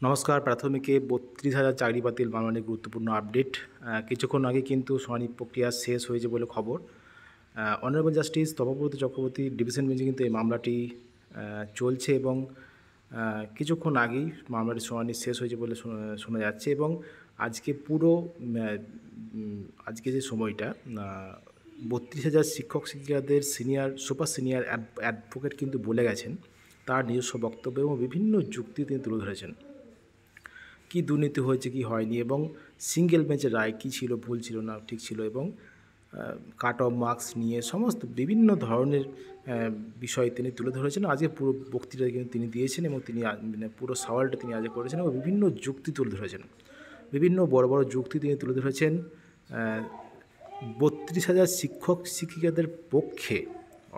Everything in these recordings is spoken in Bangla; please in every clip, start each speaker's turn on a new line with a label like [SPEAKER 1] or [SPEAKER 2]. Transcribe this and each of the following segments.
[SPEAKER 1] নমস্কার। প্রাথমিকে ৩২,০০০ চাকরি বাতিল মামলা নিয়ে গুরুত্বপূর্ণ আপডেট। কিছুক্ষণ আগে কিন্তু শুনানি প্রক্রিয়া শেষ হয়েছে বলে খবর। Honourable justice Tapabrata Chakraborty division বেঞ্চে কিন্তু এই মামলাটি চলছে এবং কিছুক্ষণ আগেই মামলাটির শুনানি শেষ হয়েছে বলে শোনা যাচ্ছে এবং আজকে পুরো আজকে যে সময়টা ৩২,০০০ শিক্ষক শিক্ষিকাদের সুপার সিনিয়র অ্যাডভোকেট কিন্তু বলে গেছেন তার নিজস্ব বক্তব্য এবং বিভিন্ন যুক্তি তিনি তুলে ধরেছেন। কী দুর্নীতি হয়েছে কি হয়নি এবং সিঙ্গেল বেঞ্চের রায় কী ছিল, ভুল ছিল না ঠিক ছিল এবং কাট অফ মার্কস নিয়ে সমস্ত বিভিন্ন ধরনের বিষয় তিনি তুলে ধরেছেন। আজকে পুরো বক্তৃতা কিন্তু তিনি দিয়েছেন এবং তিনি মানে পুরো সওয়ালটা তিনি আজকে করেছেন এবং বিভিন্ন যুক্তি তুলে ধরেছেন, বিভিন্ন বড় বড় যুক্তি তিনি তুলে ধরেছেন ৩২,০০০ শিক্ষক শিক্ষিকাদের পক্ষে,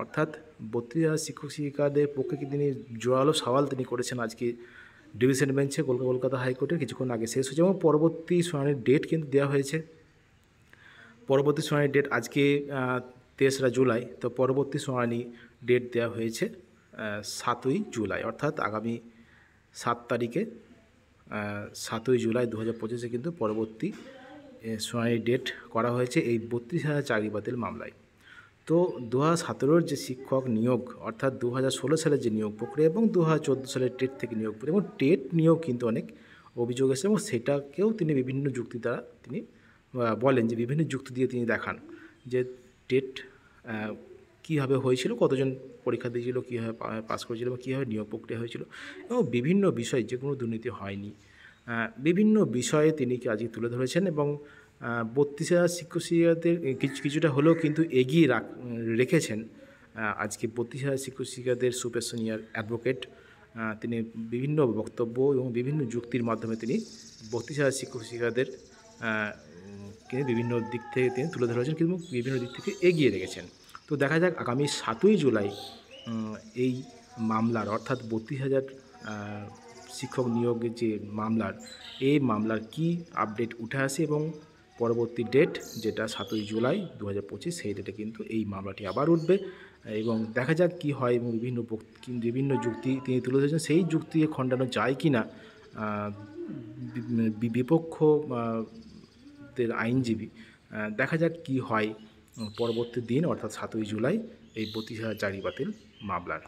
[SPEAKER 1] অর্থাৎ ৩২,০০০ শিক্ষক শিক্ষিকাদের পক্ষে তিনি জোরালো সওয়াল তিনি করেছেন আজকে ডিভিশন বেঞ্চে কলকাতা হাইকোর্টের। কিছুক্ষণ আগে শেষ হয়েছে এবং পরবর্তী শুনানির ডেট কিন্তু দেওয়া হয়েছে। পরবর্তী শুনানির ডেট আজকে ৩রা জুলাই, তো পরবর্তী শুনানি ডেট দেওয়া হয়েছে ৭ই জুলাই, অর্থাৎ আগামী ৭ তারিখে ৭ই জুলাই ২০২৫ কিন্তু পরবর্তী শুনানির ডেট করা হয়েছে এই ৩২,০০০ চাকরি বাতিল মামলায়। তো ২০১৭ যে শিক্ষক নিয়োগ, অর্থাৎ ২০১৬ সালের যে নিয়োগ প্রক্রিয়া এবং ২০১৪ সালের টেট থেকে নিয়োগ প্রক্রিয়া এবং টেট নিয়েও কিন্তু অনেক অভিযোগ এসেছে এবং সেটাকেও তিনি বিভিন্ন যুক্তি দ্বারা তিনি বলেন যে বিভিন্ন যুক্তি দিয়ে তিনি দেখান যে টেট কীভাবে হয়েছিল, কতজন পরীক্ষা দিয়েছিল, কীভাবে পাস করেছিল এবং কীভাবে নিয়োগ প্রক্রিয়া হয়েছিল এবং বিভিন্ন বিষয় যে কোনো দুর্নীতি হয়নি, বিভিন্ন বিষয়ে তিনি আজকে তুলে ধরেছেন এবং ৩২,০০০ শিক্ষক শিক্ষিকাদের কিছুটা হলেও কিন্তু এগিয়ে রেখেছেন আজকে ৩২,০০০ শিক্ষক শিক্ষিকাদের সুপার সিনিয়র অ্যাডভোকেট। তিনি বিভিন্ন বক্তব্য এবং বিভিন্ন যুক্তির মাধ্যমে তিনি ৩২,০০০ শিক্ষক শিক্ষিকাদের বিভিন্ন দিক থেকে তিনি তুলে ধরেছেন কিন্তু বিভিন্ন দিক থেকে এগিয়ে রেখেছেন। তো দেখা যাক আগামী ৭ই জুলাই এই মামলার, অর্থাৎ ৩২,০০০ শিক্ষক নিয়োগের যে এই মামলার কি আপডেট উঠে আসে এবং পরবর্তী ডেট যেটা ৭ই জুলাই ২০২৫ সেই ডেটে কিন্তু এই মামলাটি আবার উঠবে এবং দেখা যাক কি হয় এবং বিভিন্ন যুক্তি তিনি তুলে ধরেছেন সেই যুক্তি খণ্ডানো যায় কি না বিপক্ষদের আইনজীবী। দেখা যাক কি হয় পরবর্তী দিন, অর্থাৎ ৭ই জুলাই এই ৩২,০০০ চাকরি বাতিল মামলার।